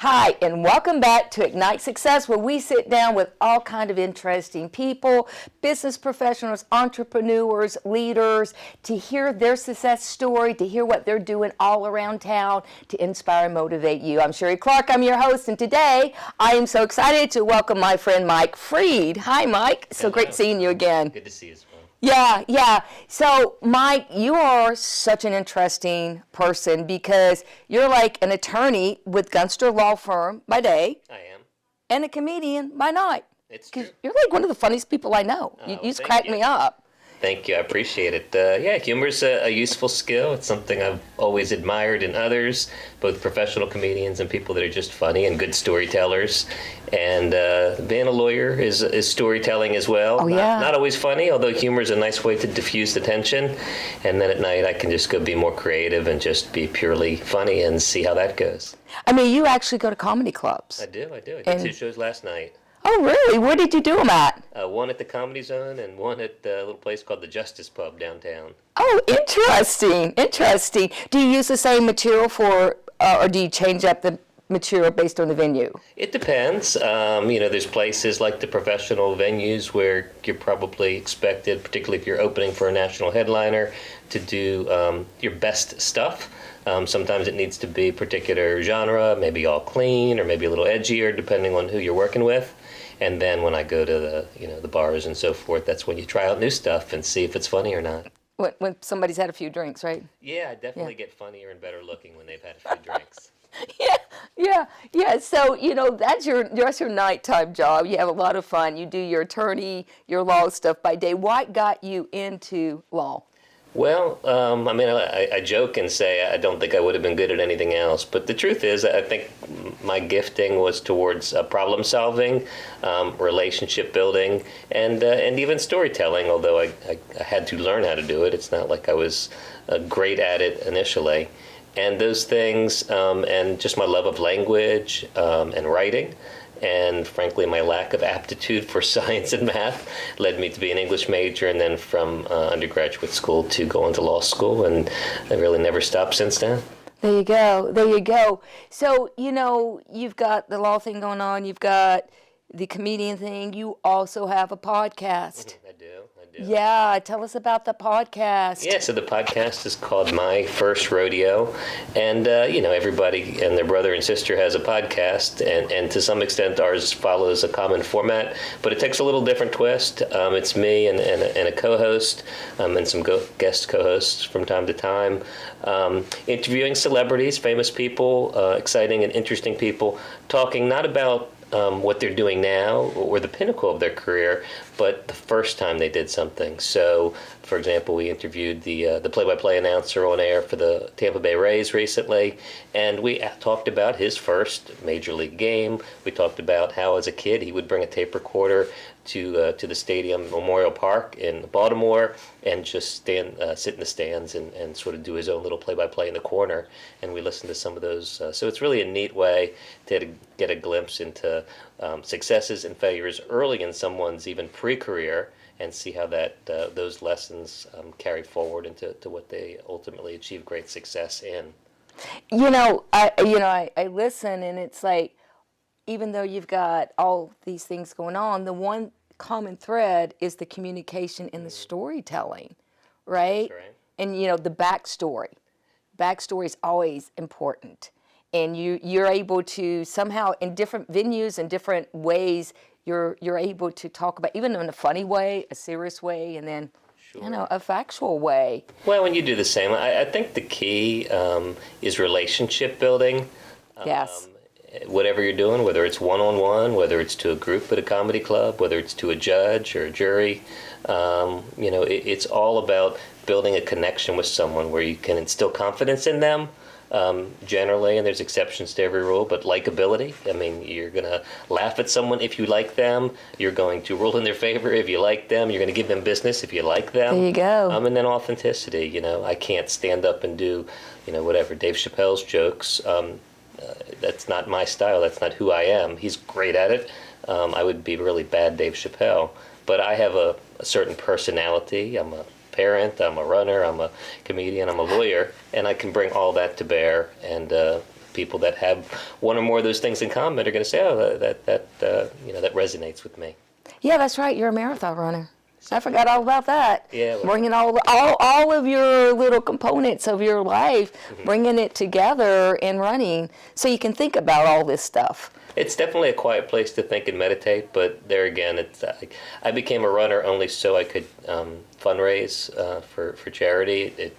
Hi, and welcome back to Ignite Success, where we sit down with all kind of interesting people, business professionals, entrepreneurs, leaders, to hear their success story, to hear what they're doing all around town to inspire and motivate you. I'm Sherrie Clark, I'm your host, and today I am so excited to welcome my friend Mike Freed. Hi, Mike. So great seeing you again. Good to see you as well. Yeah. So, Mike, you are such an interesting person because you're like an attorney with Gunster Law Firm by day. I am. And a comedian by night. It's true. You're like one of the funniest people I know. You just crack me up. Thank you. I appreciate it. Humor's a useful skill. It's something I've always admired in others, both professional comedians and people that are just funny and good storytellers. And being a lawyer is storytelling as well. Oh, yeah. Not always funny, although humor is a nice way to diffuse the tension. And then at night I can just go be more creative and just be purely funny and see how that goes. I mean, you actually go to comedy clubs. I do. I did 2 shows last night. Oh, really? Where did you do them at? One at the Comedy Zone and one at a little place called the Justice Pub downtown. Oh, interesting. Do you use the same material or do you change up the material based on the venue? It depends. There's places like the professional venues where you're probably expected, particularly if you're opening for a national headliner, to do your best stuff. Sometimes it needs to be particular genre, maybe all clean or maybe a little edgier, depending on who you're working with. And then when I go to the bars and so forth, that's when you try out new stuff and see if it's funny or not. When somebody's had a few drinks, right? Yeah, I definitely get funnier and better looking when they've had a few drinks. Yeah. So, that's your nighttime job. You have a lot of fun. You do your attorney, your law stuff by day. What got you into law? Well, I joke and say I don't think I would have been good at anything else. But the truth is, I think my gifting was towards problem solving, relationship building, and even storytelling, although I had to learn how to do it. It's not like I was great at it initially. And those things, and just my love of language and writing, and frankly my lack of aptitude for science and math led me to be an English major, and then from undergraduate school to go into law school, and I really never stopped since then. There you go. So, you've got the law thing going on, you've got the comedian thing, you also have a podcast. I do. Yeah, tell us about the podcast. Yeah, so the podcast is called My First Rodeo, and everybody and their brother and sister has a podcast, and to some extent ours follows a common format, but it takes a little different twist. It's me and a co-host, and some guest co-hosts from time to time, interviewing celebrities, famous people, exciting and interesting people, talking not about what they're doing now or the pinnacle of their career, but the first time they did something. So, for example, we interviewed the play-by-play announcer on air for the Tampa Bay Rays recently, and we talked about his first major league game. We talked about how, as a kid, he would bring a tape recorder to the stadium, Memorial Park in Baltimore, and just sit in the stands and sort of do his own little play-by-play in the corner. And we listened to some of those. So it's really a neat way to get a glimpse into successes and failures early in someone's even pre-career, and see how those lessons carry forward into what they ultimately achieve great success in. I listen, and it's like, even though you've got all these things going on, the one common thread is the communication and the storytelling, right? That's right. And the backstory. Backstory is always important, and you're able to somehow, in different venues and different ways, you're able to talk about, even in a funny way, a serious way, and then a factual way. Well, when you do the same, I think the key is relationship building. Yes. Whatever you're doing, whether it's one-on-one, whether it's to a group at a comedy club, whether it's to a judge or a jury, it's all about building a connection with someone where you can instill confidence in them, generally, and there's exceptions to every rule, but likability. I mean, you're going to laugh at someone if you like them. You're going to rule in their favor if you like them. You're going to give them business if you like them. There you go. And then authenticity. I can't stand up and do, whatever, Dave Chappelle's jokes. That's not my style. That's not who I am. He's great at it. I would be really bad Dave Chappelle. But I have a certain personality. I'm a parent, I'm a runner, I'm a comedian, I'm a lawyer, and I can bring all that to bear and people that have one or more of those things in common are going to say, oh, that resonates with me. Yeah, that's right. You're a marathon runner. I forgot all about that. Yeah, well, bringing all of your little components of your life, bringing it together and running, so you can think about all this stuff. it's definitely a quiet place to think and meditate, but there again, it's I became a runner only so I could fundraise for charity. It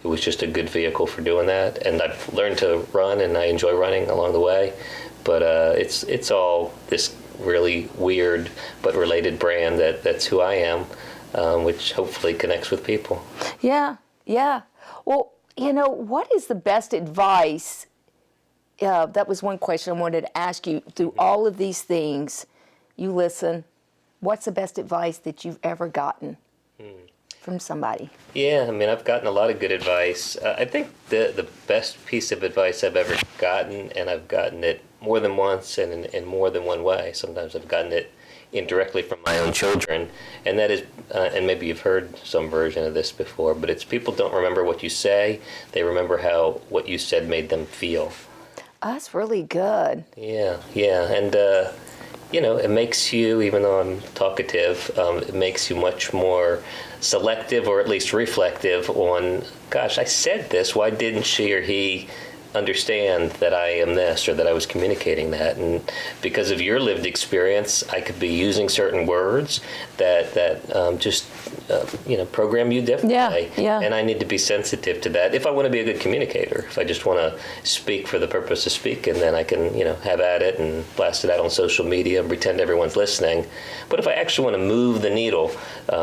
was just a good vehicle for doing that, and I've learned to run, and I enjoy running along the way. But it's all this really weird but related brand that's who I am, which hopefully connects with people. Yeah, yeah. Well, what is the best advice? That was one question I wanted to ask you. Through all of these things, you listen. What's the best advice that you've ever gotten from somebody? Yeah, I mean, I've gotten a lot of good advice. I think the best piece of advice I've ever gotten, and I've gotten it more than once and in more than one way. Sometimes I've gotten it indirectly from my own children, and that is, and maybe you've heard some version of this before, but it's people don't remember what you say, they remember how what you said made them feel. That's really good. Yeah, and it makes you, even though I'm talkative, it makes you much more selective, or at least reflective on, gosh, I said this, why didn't she or he understand that I am this, or that I was communicating that? And because of your lived experience, I could be using certain words that just program you differently. Yeah. And I need to be sensitive to that if I want to be a good communicator. If I just want to speak for the purpose of speaking, then I can have at it and blast it out on social media and pretend everyone's listening. But if I actually want to move the needle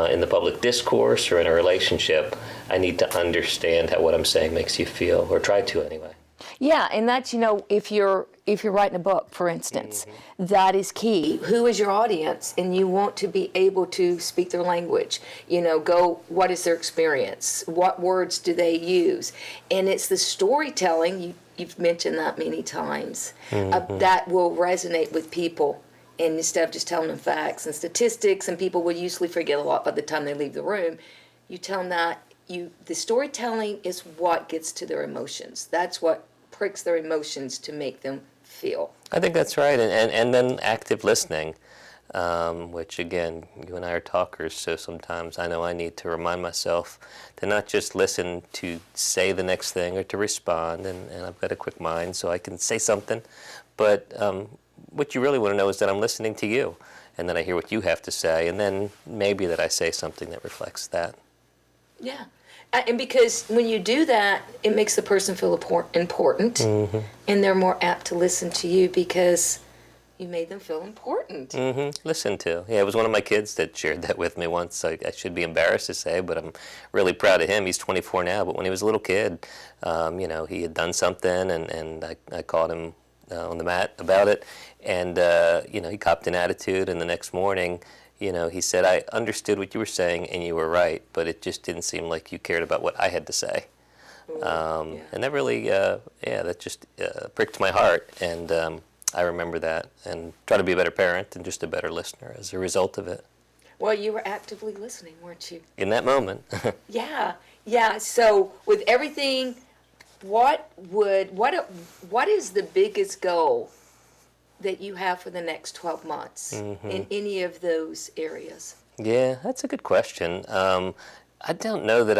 in the public discourse or in a relationship, I need to understand how what I'm saying makes you feel, or try to anyway. Yeah, and that's, if you're writing a book, for instance, that is key. Who is your audience? And you want to be able to speak their language. What is their experience? What words do they use? And it's the storytelling, you've mentioned that many times, that will resonate with people. And instead of just telling them facts and statistics, and people will usually forget a lot by the time they leave the room, you tell them that the storytelling is what gets to their emotions. That's what pricks their emotions to make them feel. I think that's right, and then active listening, which again, you and I are talkers, so sometimes I know I need to remind myself to not just listen to say the next thing or to respond, and I've got a quick mind so I can say something, but what you really want to know is that I'm listening to you, and then I hear what you have to say, and then maybe that I say something that reflects that. Yeah. And because when you do that, it makes the person feel important, and they're more apt to listen to you because you made them feel important. Listen to. Yeah, it was one of my kids that shared that with me once. I should be embarrassed to say, but I'm really proud of him. He's 24 now, but when he was a little kid, he had done something, and I called him on the mat about it, and he copped an attitude, and the next morning, he said, I understood what you were saying and you were right, but it just didn't seem like you cared about what I had to say. And that really, that just pricked my heart. And I remember that and try to be a better parent and just a better listener as a result of it. Well, you were actively listening, weren't you? In that moment. Yeah. So with everything, what is the biggest goal that you have for the next 12 months in any of those areas? Yeah, that's a good question. I don't know that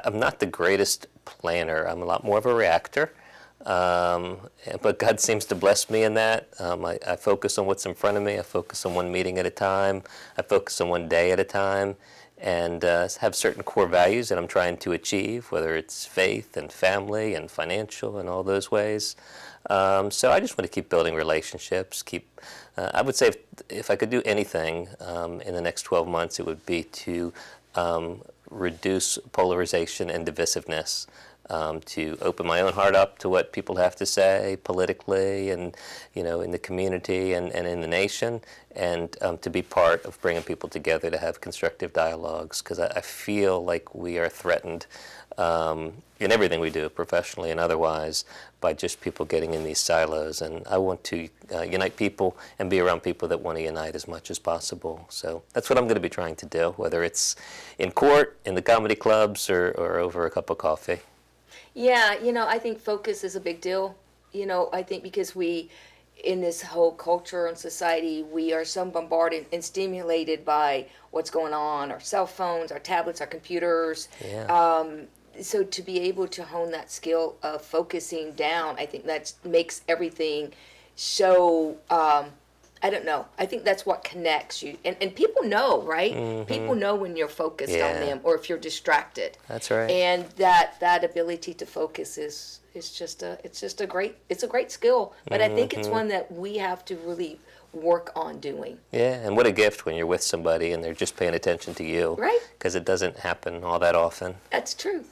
I'm not the greatest planner. I'm a lot more of a reactor. But God seems to bless me in that. I focus on what's in front of me. I focus on one meeting at a time. I focus on one day at a time, and have certain core values that I'm trying to achieve, whether it's faith and family and financial and all those ways. So I just want to keep building relationships. I would say if I could do anything in the next 12 months, it would be to reduce polarization and divisiveness, to open my own heart up to what people have to say politically and in the community and in the nation, and to be part of bringing people together to have constructive dialogues, because I feel like we are threatened in everything we do, professionally and otherwise, by just people getting in these silos. And I want to unite people and be around people that want to unite as much as possible. So that's what I'm going to be trying to do, whether it's in court, in the comedy clubs, or over a cup of coffee. Yeah, I think focus is a big deal. I think because in this whole culture and society, we are so bombarded and stimulated by what's going on, our cell phones, our tablets, our computers. Yeah. So to be able to hone that skill of focusing down, I think that makes everything so, I don't know. I think that's what connects you. And people know, right? People know when you're focused on Yeah. them or if you're distracted. That's right. And that ability to focus is just a great skill. But I think it's one that we have to really work on doing. Yeah, and what a gift when you're with somebody and they're just paying attention to you. Right. Because it doesn't happen all that often. That's true.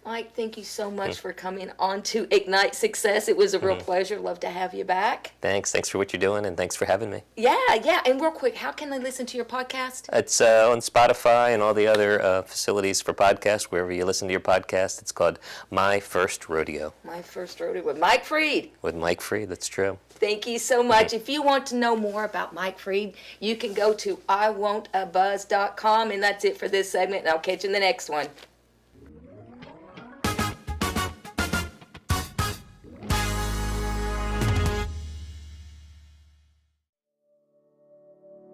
Mike, thank you so much for coming on to Ignite Success. It was a real pleasure. Love to have you back. Thanks for what you're doing, and thanks for having me. Yeah. And real quick, how can they listen to your podcast? It's on Spotify and all the other facilities for podcasts, wherever you listen to your podcast. It's called My First Rodeo. My First Rodeo with Mike Freed. With Mike Freed, that's true. Thank you so much. If you want to know more about Mike Freed, you can go to iwantabuzz.com, and that's it for this segment, and I'll catch you in the next one.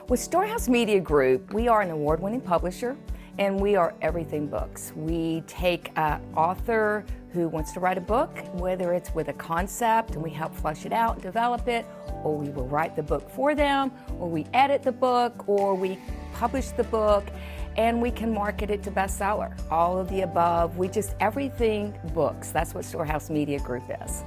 With Storehouse Media Group, we are an award-winning publisher, and we are everything books. We take an author who wants to write a book, whether it's with a concept, and we help flesh it out, develop it, or we will write the book for them, or we edit the book, or we publish the book, and we can market it to bestseller. All of the above. Everything books. That's what Storehouse Media Group is.